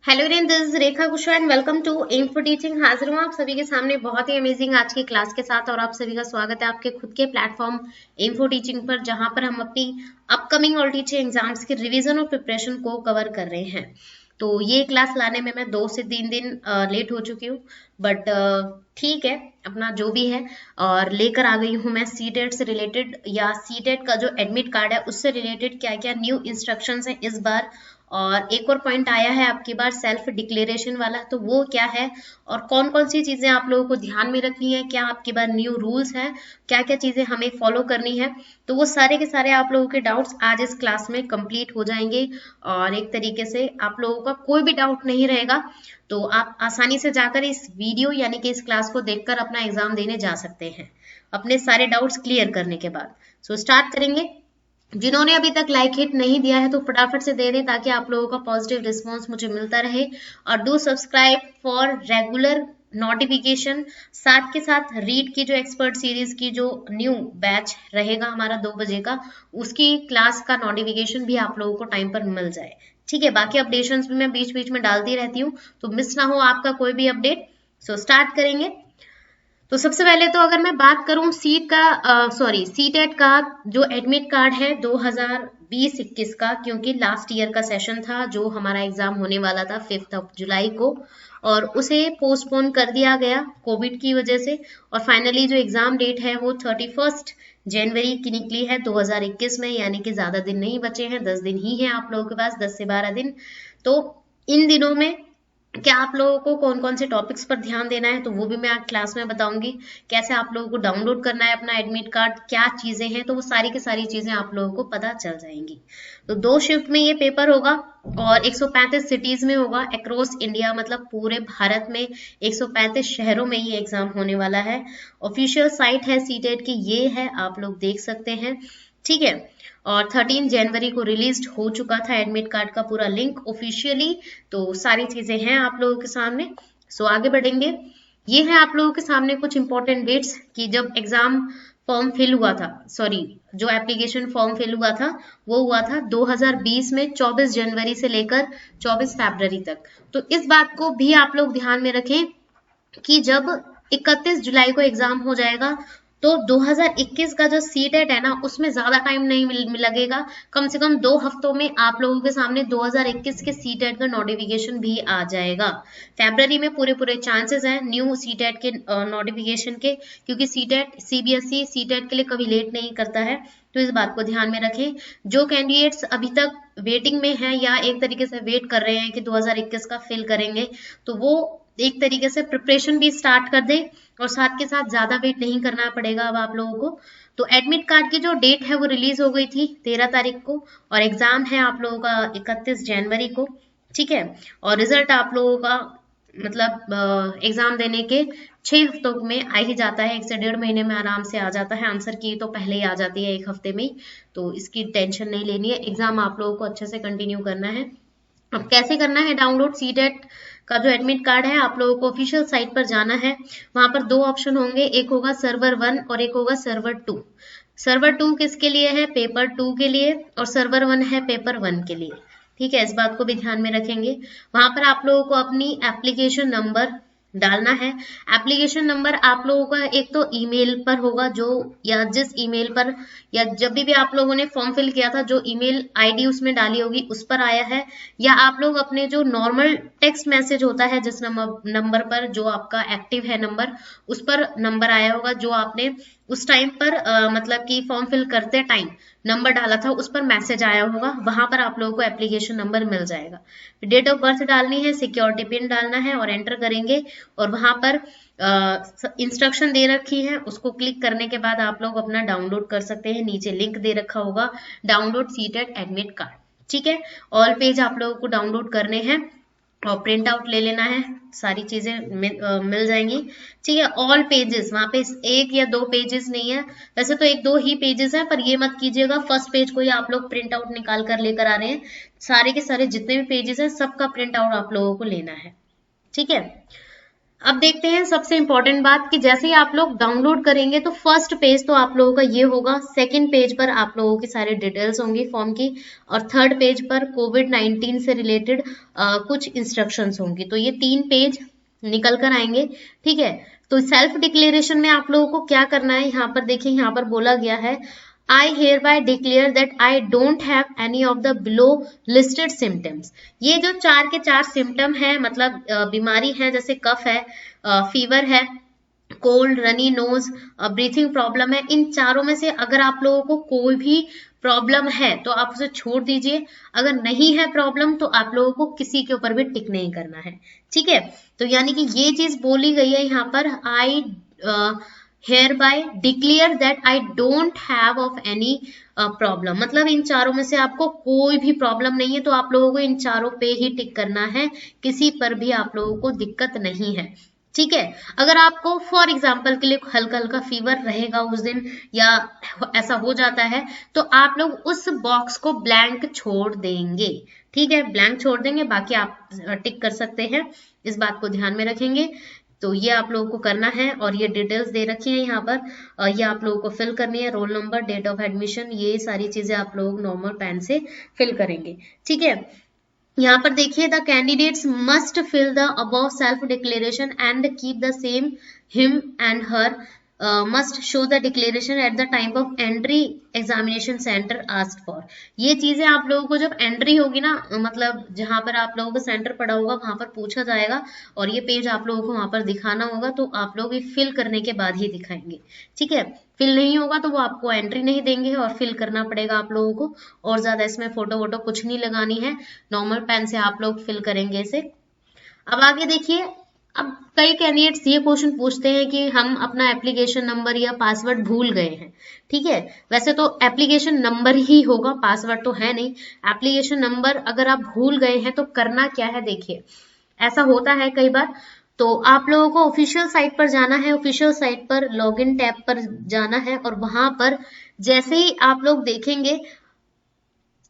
Hello everyone, this is Rekha Kushwaha and welcome to M for teaching. हाजिर हूँ आप सभी के सामने बहुत ही अमेजिंग आज की क्लास के साथ। और आप सभी का स्वागत है आपके खुद के प्लेटफॉर्म एम फॉर टीचिंग पर, जहां पर हम अपनी अपकमिंग और टीचिंग एग्जाम्स के रिवीजन और प्रिपरेशन को कवर कर रहे हैं। तो ये क्लास लाने में मैं 2 से 3 दिन लेट हो चुकी हूँ, बट ठीक है, अपना जो भी है। और लेकर आ गई हूँ मैं सीटेट से रिलेटेड या सीटेट का जो एडमिट कार्ड है उससे रिलेटेड क्या क्या न्यू इंस्ट्रक्शंस हैं इस बार। और एक और पॉइंट आया है आपकी बार सेल्फ डिक्लेरेशन वाला, तो वो क्या है और कौन कौन सी चीजें आप लोगों को ध्यान में रखनी है, क्या आपकी बार न्यू रूल्स है, क्या क्या चीजें हमें फॉलो करनी है। तो वो सारे के सारे आप लोगों के डाउट्स आज इस क्लास में कंप्लीट हो जाएंगे और एक तरीके से आप लोगों का कोई भी डाउट नहीं रहेगा। तो आप आसानी से जाकर इस वीडियो यानी कि इस क्लास को देखकर अपना एग्जाम देने जा सकते हैं अपने सारे डाउट्स क्लियर करने के बाद। सो स्टार्ट करेंगे। जिन्होंने अभी तक लाइक हिट नहीं दिया है तो फटाफट से दे दें ताकि आप लोगों का पॉजिटिव रिस्पांस मुझे मिलता रहे। और do subscribe for regular notification. साथ के साथ रीड की जो एक्सपर्ट सीरीज की जो न्यू बैच रहेगा हमारा 2 बजे का, उसकी क्लास का नोटिफिकेशन भी आप लोगों को टाइम पर मिल जाए। ठीक है, बाकी अपडेशंस भी मैं बीच बीच में डालती रहती हूँ, तो मिस ना हो आपका कोई भी अपडेट। सो स्टार्ट करेंगे। तो सबसे पहले तो अगर मैं बात करूं सीटेट का जो एडमिट कार्ड है 2020-21 का, क्योंकि लास्ट ईयर का सेशन था जो हमारा एग्जाम होने वाला था 5 जुलाई को, और उसे पोस्टपोन कर दिया गया कोविड की वजह से। और फाइनली जो एग्जाम डेट है वो 31 जनवरी की निकली है 2021 में, यानी कि ज्यादा दिन नहीं बचे हैं, 10 दिन ही हैं आप लोगों के पास, 10 से 12 दिन। तो इन दिनों में क्या आप लोगों को कौन कौन से टॉपिक्स पर ध्यान देना है तो वो भी मैं आज क्लास में बताऊंगी। कैसे आप लोगों को डाउनलोड करना है अपना एडमिट कार्ड, क्या चीजें हैं, तो वो सारी की सारी चीजें आप लोगों को पता चल जाएंगी। तो 2 शिफ्ट में ये पेपर होगा और 135 सिटीज में होगा अक्रॉस इंडिया, मतलब पूरे भारत में 135 शहरों में ये एग्जाम होने वाला है। ऑफिशियल साइट है सीटेट की, ये है, आप लोग देख सकते हैं। ठीक है, और 13 जनवरी को रिलीज हो चुका था एडमिट कार्ड का पूरा लिंक ऑफिशियली। तो सारी चीजें हैं आप लोगों के सामने। सो आगे बढ़ेंगे। ये है आप लोगों के सामने कुछ इंपॉर्टेंट डेट्स कि जब एग्जाम फॉर्म फिल हुआ था, सॉरी जो एप्लीकेशन फॉर्म फिल हुआ था वो हुआ था 2020 में 24 जनवरी से लेकर 24 फरवरी तक। तो इस बात को भी आप लोग ध्यान में रखें कि जब 31 जुलाई को एग्जाम हो जाएगा तो 2021 का जो सीटेट है ना उसमें ज्यादा टाइम नहीं लगेगा। कम से कम 2 हफ्तों में आप लोगों के सामने 2021 के सीटेट का नोटिफिकेशन भी आ जाएगा। फरवरी में पूरे पूरे चांसेस हैं न्यू सीटेट के नोटिफिकेशन के, क्योंकि सीटेट सीबीएसई सीटेट के लिए कभी लेट नहीं करता है। तो इस बात को ध्यान में रखें। जो कैंडिडेट्स अभी तक वेटिंग में हैं या एक तरीके से वेट कर रहे हैं कि 2021 का फिल करेंगे, तो वो एक तरीके से प्रिपरेशन भी स्टार्ट कर दे और साथ के साथ ज्यादा वेट नहीं करना पड़ेगा अब आप लोगों को। तो एडमिट कार्ड की जो डेट है वो रिलीज हो गई थी 13 तारीख को और एग्जाम है आप लोगों का 31 जनवरी को। ठीक है, और रिजल्ट आप लोगों का मतलब एग्जाम देने के 6 हफ्तों में आ ही जाता है, 1 से 1.5 महीने में आराम से आ जाता है। आंसर की तो पहले ही आ जाती है 1 हफ्ते में ही, तो इसकी टेंशन नहीं लेनी है। एग्जाम आप लोगों को अच्छे से कंटिन्यू करना है। अब कैसे करना है डाउनलोड सीटेट का जो एडमिट कार्ड है, आप लोगों को ऑफिशियल साइट पर जाना है। वहां पर 2 ऑप्शन होंगे, एक होगा सर्वर 1 और एक होगा सर्वर 2। सर्वर 2 किसके लिए है? पेपर 2 के लिए, और सर्वर 1 है पेपर 1 के लिए। ठीक है, इस बात को भी ध्यान में रखेंगे। वहां पर आप लोगों को अपनी एप्लीकेशन नंबर डालना है। एप्लीकेशन नंबर आप लोगों का एक तो ईमेल पर होगा, जो या जिस ईमेल पर या जब भी आप लोगों ने फॉर्म फिल किया था जो ईमेल आईडी उसमें डाली होगी उस पर आया है, या आप लोग अपने जो नॉर्मल टेक्स्ट मैसेज होता है जिस नंबर पर जो आपका एक्टिव है नंबर, उस पर नंबर आया होगा जो आपने उस टाइम पर मतलब कि फॉर्म फिल करते टाइम नंबर डाला था, उस पर मैसेज आया होगा, वहां पर आप लोगों को एप्लीकेशन नंबर मिल जाएगा। डेट ऑफ बर्थ डालनी है, सिक्योरिटी पिन डालना है और एंटर करेंगे। और वहां पर इंस्ट्रक्शन दे रखी है, उसको क्लिक करने के बाद आप लोग अपना डाउनलोड कर सकते हैं। नीचे लिंक दे रखा होगा डाउनलोड सीटेट एडमिट कार्ड। ठीक है, ऑल पेज आप लोगों को डाउनलोड करने हैं और प्रिंट आउट ले लेना है, सारी चीजें मिल जाएंगी। ठीक है, ऑल पेजेस, वहां पे 1 या 2 पेजेस नहीं है, वैसे तो 1-2 ही पेजेस है, पर ये मत कीजिएगा फर्स्ट पेज को ही आप लोग प्रिंट आउट निकाल कर लेकर आ रहे हैं। सारे के सारे जितने भी पेजेस हैं सबका प्रिंट आउट आप लोगों को लेना है। ठीक है, अब देखते हैं सबसे इंपॉर्टेंट बात कि जैसे ही आप लोग डाउनलोड करेंगे तो फर्स्ट पेज तो आप लोगों का ये होगा, सेकंड पेज पर आप लोगों की सारी डिटेल्स होंगी फॉर्म की, और थर्ड पेज पर कोविड-19 से रिलेटेड कुछ इंस्ट्रक्शंस होंगी। तो ये 3 पेज निकल कर आएंगे, ठीक है। तो सेल्फ डिक्लेरेशन में आप लोगों को क्या करना है, यहाँ पर देखिए, यहाँ पर बोला गया है I hereby declare that I don't have any of the below listed symptoms। ये जो 4 के 4 सिम्टम है, मतलब बीमारी है, जैसे कफ है, फीवर है, cold, runny nose, breathing problem है, इन चारों में से अगर आप लोगों को कोई भी प्रॉब्लम है तो आप उसे छोड़ दीजिए। अगर नहीं है प्रॉब्लम तो आप लोगों को किसी के ऊपर भी टिक नहीं करना है, ठीक है। तो यानी कि ये चीज बोली गई है यहाँ पर, आई hereby declare that I don't have of any problem, मतलब इन चारों में से आपको कोई भी प्रॉब्लम नहीं है, तो आप लोगों को इन चारों पे ही टिक करना है, किसी पर भी आप लोगों को दिक्कत नहीं है, ठीक है। अगर आपको फॉर एग्जाम्पल के लिए हल्का हल्का फीवर रहेगा उस दिन, या ऐसा हो जाता है, तो आप लोग उस बॉक्स को ब्लैंक छोड़ देंगे, ठीक है, ब्लैंक छोड़ देंगे, बाकी आप टिक कर सकते हैं, इस बात को ध्यान में रखेंगे। तो ये आप लोगों को करना है, और ये डिटेल्स दे रखी है यहाँ पर, ये आप लोगों को फिल करनी है, roll number, date of admission, ये सारी चीजें आप लोग नॉर्मल पेन से फिल करेंगे, ठीक है। यहाँ पर देखिए, the candidates must fill the above self declaration and keep the same him and her must show the declaration at the time of entry examination centre asked for. ये चीजें आप लोगों को जब एंट्री होगी ना, मतलब जहां पर आप लोगों का सेंटर पड़ा होगा वहां पर पूछा जाएगा, और ये पेज आप लोगों को वहां पर दिखाना होगा, तो आप लोग ये फिल करने के बाद ही दिखाएंगे, ठीक है। फिल नहीं होगा तो वो आपको एंट्री नहीं देंगे, और फिल करना पड़ेगा आप लोगों को, और ज्यादा इसमें फोटो वोटो कुछ नहीं लगानी है, नॉर्मल पेन से आप लोग फिल करेंगे इसे। अब आगे देखिए, अब कई कैंडिडेट्स ये क्वेश्चन पूछते हैं कि हम अपना एप्लीकेशन नंबर या पासवर्ड भूल गए हैं, ठीक है। वैसे तो एप्लीकेशन नंबर ही होगा, पासवर्ड तो है नहीं। एप्लीकेशन नंबर अगर आप भूल गए हैं तो करना क्या है, देखिए, ऐसा होता है कई बार। तो आप लोगों को ऑफिशियल साइट पर जाना है, ऑफिशियल साइट पर लॉगिन टैब पर जाना है, और वहां पर जैसे ही आप लोग देखेंगे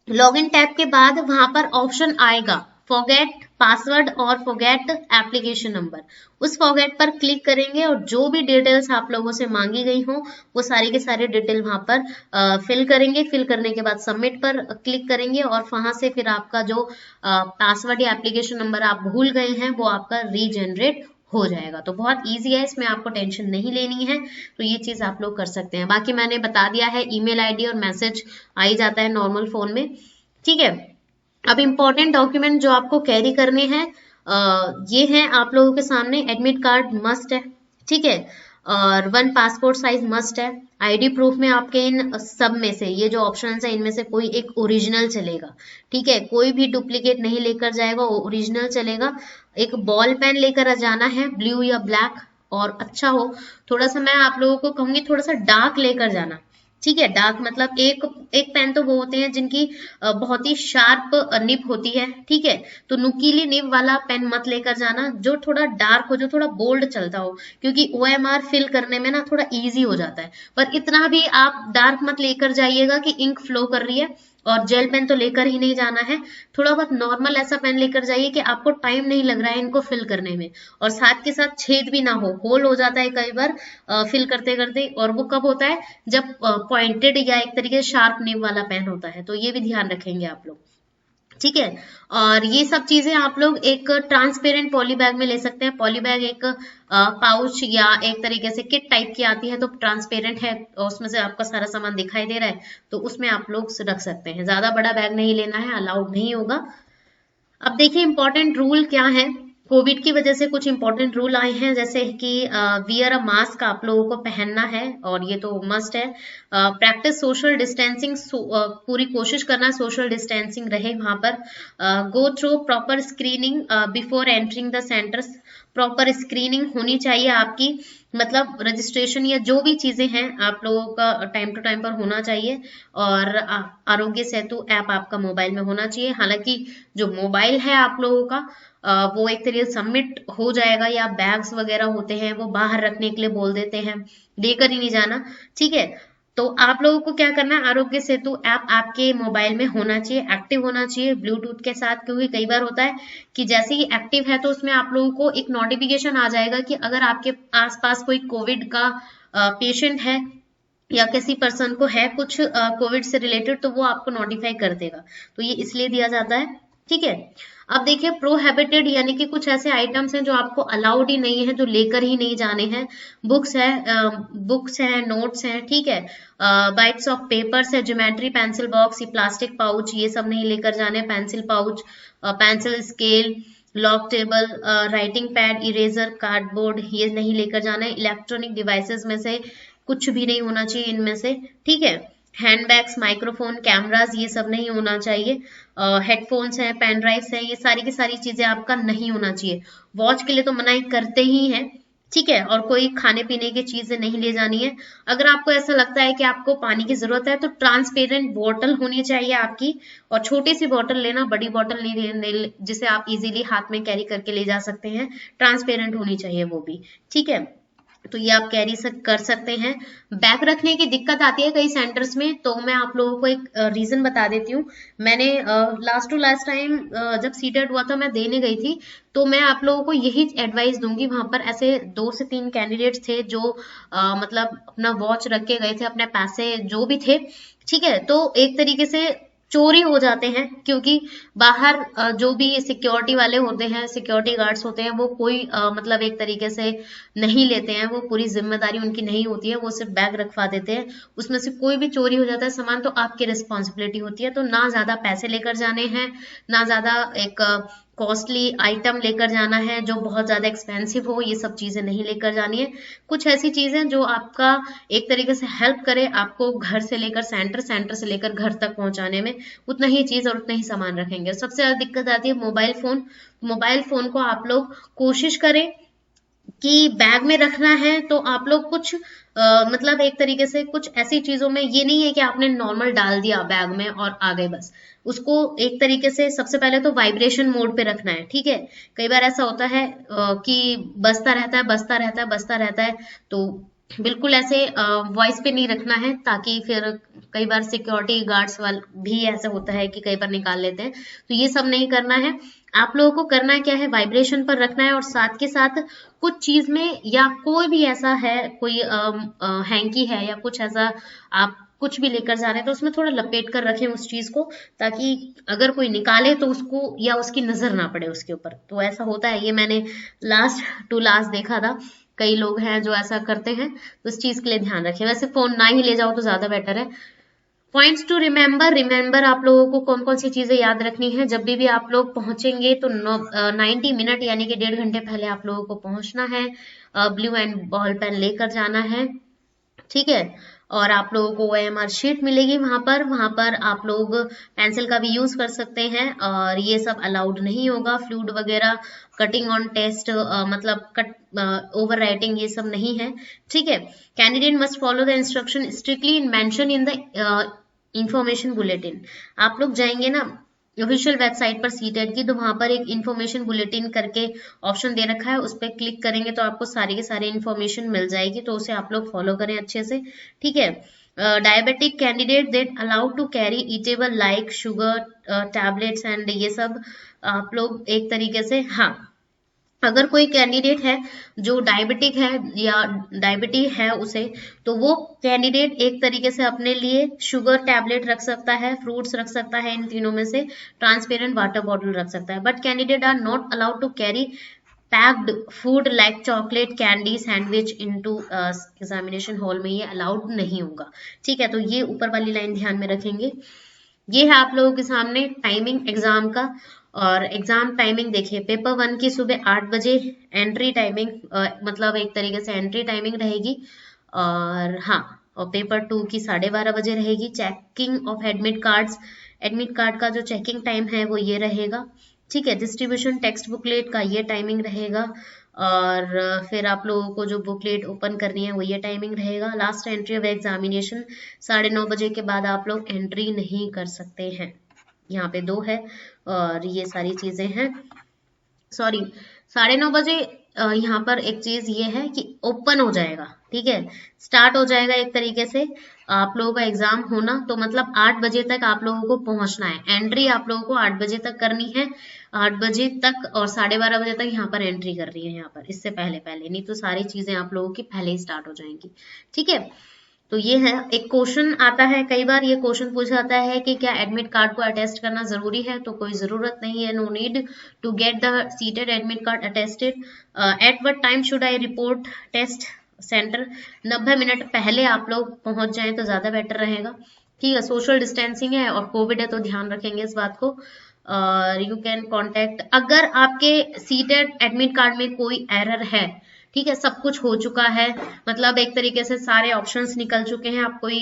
लॉगिन टैब के बाद वहां पर ऑप्शन आएगा फॉरगेट पासवर्ड और फॉरगेट एप्लीकेशन नंबर, उस फॉरगेट पर क्लिक करेंगे, और जो भी डिटेल्स आप लोगों से मांगी गई हो वो सारी के सारी डिटेल वहां पर फिल करेंगे। फिल करने के बाद सबमिट पर क्लिक करेंगे, और वहां से फिर आपका जो पासवर्ड या एप्लीकेशन नंबर आप भूल गए हैं वो आपका रीजनरेट हो जाएगा। तो बहुत इजी है, इसमें आपको टेंशन नहीं लेनी है, तो ये चीज आप लोग कर सकते हैं। बाकी मैंने बता दिया है, ईमेल आईडी और मैसेज आ ही जाता है नॉर्मल फोन में, ठीक है। अब इंपॉर्टेंट डॉक्यूमेंट जो आपको कैरी करने हैं, ये हैं आप लोगों के सामने, एडमिट कार्ड मस्ट है, ठीक है, और 1 पासपोर्ट साइज मस्ट है। आईडी प्रूफ में आपके इन सब में से ये जो ऑप्शंस है इनमें से कोई एक ओरिजिनल चलेगा, ठीक है, कोई भी डुप्लीकेट नहीं लेकर जाएगा, ओरिजिनल चलेगा। एक बॉल पेन लेकर जाना है, ब्लू या ब्लैक, और अच्छा हो थोड़ा सा, मैं आप लोगों को कहूंगी थोड़ा सा डार्क लेकर जाना, ठीक है। डार्क मतलब एक पेन तो वो होते हैं जिनकी बहुत ही शार्प निब होती है, ठीक है, तो नुकीली निब वाला पेन मत लेकर जाना, जो थोड़ा डार्क हो, जो थोड़ा बोल्ड चलता हो, क्योंकि OMR फिल करने में ना थोड़ा इजी हो जाता है। पर इतना भी आप डार्क मत लेकर जाइएगा कि इंक फ्लो कर रही है, और जेल पेन तो लेकर ही नहीं जाना है, थोड़ा बहुत नॉर्मल ऐसा पेन लेकर जाइए कि आपको टाइम नहीं लग रहा है इनको फिल करने में, और साथ के साथ छेद भी ना हो, होल हो जाता है कई बार फिल करते करते, और वो कब होता है जब पॉइंटेड या एक तरीके से शार्प निब वाला पेन होता है, तो ये भी ध्यान रखेंगे आप लोग, ठीक है। और ये सब चीजें आप लोग एक ट्रांसपेरेंट पॉली बैग में ले सकते हैं। पॉली बैग एक पाउच या एक तरीके से किट टाइप की आती है, तो ट्रांसपेरेंट है, उसमें से आपका सारा सामान दिखाई दे रहा है, तो उसमें आप लोग रख सकते हैं। ज्यादा बड़ा बैग नहीं लेना है, अलाउड नहीं होगा। अब देखिए इंपॉर्टेंट रूल क्या है, कोविड की वजह से कुछ इंपॉर्टेंट रूल आए हैं, जैसे कि वियर अ मास्क आप लोगों को पहनना है, और ये तो मस्ट है। प्रैक्टिस सोशल डिस्टेंसिंग, पूरी कोशिश करना सोशल डिस्टेंसिंग रहे वहां पर। Go through proper screening before entering the centres, proper screening होनी चाहिए आपकी, मतलब रजिस्ट्रेशन या जो भी चीजें हैं आप लोगों का टाइम टू टाइम पर होना चाहिए, और आरोग्य सेतु ऐप आपका मोबाइल में होना चाहिए। हालांकि जो मोबाइल है आप लोगों का वो एक तरीके से सबमिट हो जाएगा, या बैग्स वगैरह होते हैं वो बाहर रखने के लिए बोल देते हैं, लेकर ही नहीं जाना, ठीक है। तो आप लोगों को क्या करना है, आरोग्य सेतु ऐप आपके मोबाइल में होना चाहिए, एक्टिव होना चाहिए ब्लूटूथ के साथ, क्योंकि कई बार होता है कि जैसे ही एक्टिव है तो उसमें आप लोगों को एक नोटिफिकेशन आ जाएगा कि अगर आपके आसपास कोई कोविड का पेशेंट है या किसी पर्सन को है कुछ कोविड से रिलेटेड, तो वो आपको नोटिफाई कर देगा। तो ये इसलिए दिया जाता है, ठीक है। अब देखिए प्रोहिबिटेड यानी कि कुछ ऐसे आइटम्स हैं जो आपको अलाउड ही नहीं है, जो लेकर ही नहीं जाने हैं। बुक्स है, नोट्स हैं, ठीक है, बाइट्स ऑफ पेपर्स है, ज्योमेट्री पेंसिल बॉक्स, ये प्लास्टिक पाउच, ये सब नहीं लेकर जाने। Pencil pouch, pencil scale, log table, writing pad, eraser, cardboard, ये नहीं लेकर जाना है। इलेक्ट्रॉनिक डिवाइसेस में से कुछ भी नहीं होना चाहिए इनमें से, ठीक है। हैंडबैग्स, माइक्रोफोन, कैमरास, ये सब नहीं होना चाहिए। हेडफोन्स हैं, पेन ड्राइव्स हैं, ये सारी की सारी चीजें आपका नहीं होना चाहिए। वॉच के लिए तो मनाही करते ही हैं, ठीक है। और कोई खाने पीने की चीजें नहीं ले जानी है। अगर आपको ऐसा लगता है कि आपको पानी की जरूरत है तो ट्रांसपेरेंट बोतल होनी चाहिए आपकी, और छोटी सी बोतल लेना, बड़ी बोतल नहीं जिसे आप इजीली हाथ में कैरी करके ले जा सकते हैं। ट्रांसपेरेंट होनी चाहिए वो भी, ठीक है। तो ये आप कैरी कर सकते हैं। बैग रखने की दिक्कत आती है कई सेंटर्स में, तो मैं आप लोगों को एक रीजन बता देती हूँ। मैंने लास्ट टू लास्ट टाइम जब सीटेड हुआ था मैं देने गई थी, तो मैं आप लोगों को यही एडवाइस दूंगी। वहां पर ऐसे 2 से 3 कैंडिडेट्स थे जो मतलब अपना वॉच रख के गए थे, अपने पैसे जो भी थे, ठीक है। तो एक तरीके से चोरी हो जाते हैं, क्योंकि बाहर जो भी सिक्योरिटी वाले होते हैं, सिक्योरिटी गार्ड्स होते हैं, वो कोई मतलब एक तरीके से नहीं लेते हैं, वो पूरी जिम्मेदारी उनकी नहीं होती है, वो सिर्फ बैग रखवा देते हैं। उसमें से कोई भी चोरी हो जाता है सामान तो आपकी रिस्पॉन्सिबिलिटी होती है। तो ना ज्यादा पैसे लेकर जाने हैं, ना ज्यादा एक कॉस्टली आइटम लेकर जाना है जो बहुत ज्यादा एक्सपेंसिव हो, ये सब चीजें नहीं लेकर जानी है। कुछ ऐसी चीजें जो आपका एक तरीके से हेल्प करे आपको घर से लेकर सेंटर, सेंटर से लेकर घर तक पहुंचाने में, उतना ही चीज और उतना ही सामान रखेंगे। सबसे ज्यादा दिक्कत आती है मोबाइल फोन। मोबाइल फोन को आप लोग कोशिश करें कि बैग में रखना है तो आप लोग कुछ मतलब एक तरीके से कुछ ऐसी चीजों में, ये नहीं है कि आपने नॉर्मल डाल दिया बैग में और आ गए बस। उसको एक तरीके से सबसे पहले तो वाइब्रेशन मोड पे रखना है, ठीक है। कई बार ऐसा होता है कि बजता रहता है, बजता रहता है, बजता रहता है, तो बिल्कुल ऐसे वॉइस पे नहीं रखना है, ताकि फिर कई बार सिक्योरिटी गार्ड्स वाल भी ऐसे होता है कि कई बार निकाल लेते हैं। तो ये सब नहीं करना है। आप लोगों को करना क्या है, वाइब्रेशन पर रखना है, और साथ के साथ कुछ चीज में या कोई भी ऐसा है, कोई हैंकी है या कुछ ऐसा आप कुछ भी लेकर जा रहे हैं, तो उसमें थोड़ा लपेट कर रखें उस चीज को, ताकि अगर कोई निकाले तो उसको या उसकी नजर ना पड़े उसके ऊपर। तो ऐसा होता है, ये मैंने लास्ट टू लास्ट देखा था, कई लोग हैं जो ऐसा करते हैं। तो इस चीज के लिए ध्यान रखें। वैसे फोन ना ही ले जाओ तो ज्यादा बेटर है। पॉइंट्स टू रिमेंबर आप लोगों को कौन कौन सी चीजें याद रखनी है। जब भी आप लोग पहुंचेंगे तो 90 मिनट यानी कि 1.5 घंटे पहले आप लोगों को पहुंचना है। ब्लू एंड बॉल पेन लेकर जाना है, ठीक है। और आप लोगों को OMR शीट मिलेगी वहां पर आप लोग पेंसिल का भी यूज कर सकते हैं, और ये सब अलाउड नहीं होगा। फ्लूइड वगैरह, कटिंग ऑन टेस्ट, मतलब कट ओवर राइटिंग, ये सब नहीं है, ठीक है। Candidate must follow the instruction strictly in mention in the information bulletin. आप लोग जाएंगे ना ऑफिशियल वेबसाइट पर सीटेट की, तो वहां पर एक इंफॉर्मेशन बुलेटिन करके ऑप्शन दे रखा है, उस पर क्लिक करेंगे तो आपको सारी की सारी इंफॉर्मेशन मिल जाएगी। तो उसे आप लोग फॉलो करें अच्छे से, ठीक है। Diabetic candidate that allowed to carry eatable like sugar tablets and ये सब आप लोग एक तरीके से, हाँ, अगर कोई कैंडिडेट है जो डायबिटिक है या डायबिटीज है उसे, तो वो कैंडिडेट एक तरीके से अपने लिए शुगर टैबलेट रख सकता है, फ्रूट्स रख सकता है, इन तीनों में से ट्रांसपेरेंट वाटर बॉटल रख सकता है। But candidate are not allowed to carry packed food like chocolate, candy, sandwich into examination hall में, ये अलाउड नहीं होगा, ठीक है। तो ये ऊपर वाली लाइन ध्यान में रखेंगे। ये है आप लोगों के सामने टाइमिंग एग्जाम का। और एग्जाम टाइमिंग देखिए, पेपर 1 की सुबह 8 बजे एंट्री टाइमिंग, मतलब एक तरीके से एंट्री टाइमिंग रहेगी। और हाँ, और पेपर 2 की 12:30 बजे रहेगी। Checking of admit cards, admit card का जो चेकिंग टाइम है वो ये रहेगा, ठीक है। डिस्ट्रीब्यूशन टेक्स्ट बुकलेट का ये टाइमिंग रहेगा, और फिर आप लोगों को जो बुकलेट ओपन करनी है वो ये टाइमिंग रहेगा। लास्ट एंट्री ऑफ एग्जामिनेशन 9:30 बजे के बाद आप लोग एंट्री नहीं कर सकते हैं। यहाँ पे 2 है, और ये सारी चीजें हैं। सॉरी, 9:30 बजे यहाँ पर एक चीज ये है कि ओपन हो जाएगा, ठीक है, स्टार्ट हो जाएगा एक तरीके से आप लोगों का एग्जाम होना। तो मतलब 8 बजे तक आप लोगों को पहुंचना है, एंट्री आप लोगों को 8 बजे तक करनी है, 8 बजे तक, और 12:30 बजे तक यहाँ पर एंट्री कर रही है, यहाँ पर इससे पहले पहले नहीं तो सारी चीजें आप लोगों की पहले ही स्टार्ट हो जाएंगी, ठीक है। तो ये है, एक क्वेश्चन आता है कई बार, ये क्वेश्चन पूछा जाता है कि क्या एडमिट कार्ड को अटेस्ट करना जरूरी है, तो कोई जरूरत नहीं है, no need to get the seated admit card attested. At what time should I report test centre, 90 minute पहले आप लोग पहुंच जाएं तो ज्यादा बेटर रहेगा, ठीक है। सोशल डिस्टेंसिंग है और कोविड है तो ध्यान रखेंगे इस बात को। यू कैन कॉन्टेक्ट, अगर आपके सीटेड एडमिट कार्ड में कोई एरर है, ठीक है, सब कुछ हो चुका है, मतलब एक तरीके से सारे ऑप्शंस निकल चुके हैं, आप कोई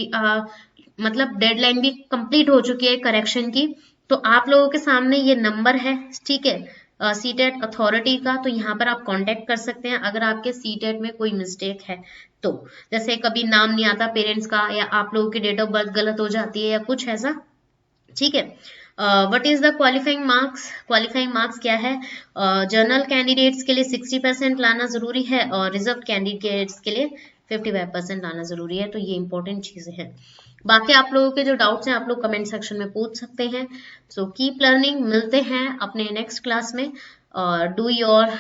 मतलब डेडलाइन भी कंप्लीट हो चुकी है करेक्शन की, तो आप लोगों के सामने ये नंबर है, ठीक है, सीटेट अथॉरिटी का, तो यहाँ पर आप कांटेक्ट कर सकते हैं अगर आपके सीटेट में कोई मिस्टेक है तो, जैसे कभी नाम नहीं आता पेरेंट्स का, या आप लोगों की डेट ऑफ बर्थ गलत हो जाती है या कुछ ऐसा, ठीक है। What is the qualifying marks, qualifying marks क्या है, जनरल कैंडिडेट्स के लिए 60% लाना जरूरी है और रिजर्व कैंडिडेट्स के लिए 55% लाना जरूरी है, तो ये इंपॉर्टेंट चीजें हैं। बाकी आप लोगों के जो डाउट्स हैं आप लोग कमेंट सेक्शन में पूछ सकते हैं। सो कीप लर्निंग, मिलते हैं अपने नेक्स्ट क्लास में, और do your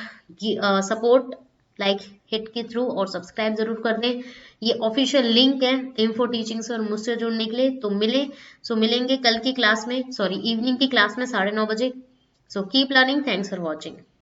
support, like hit के थ्रू, और सब्सक्राइब जरूर कर दें। ये ऑफिशियल लिंक है इन्फो टीचिंग से और मुझसे जुड़ने के लिए, तो मिलेंगे कल की क्लास में, सॉरी इवनिंग की क्लास में 9:30 बजे। So keep learning, thanks for watching.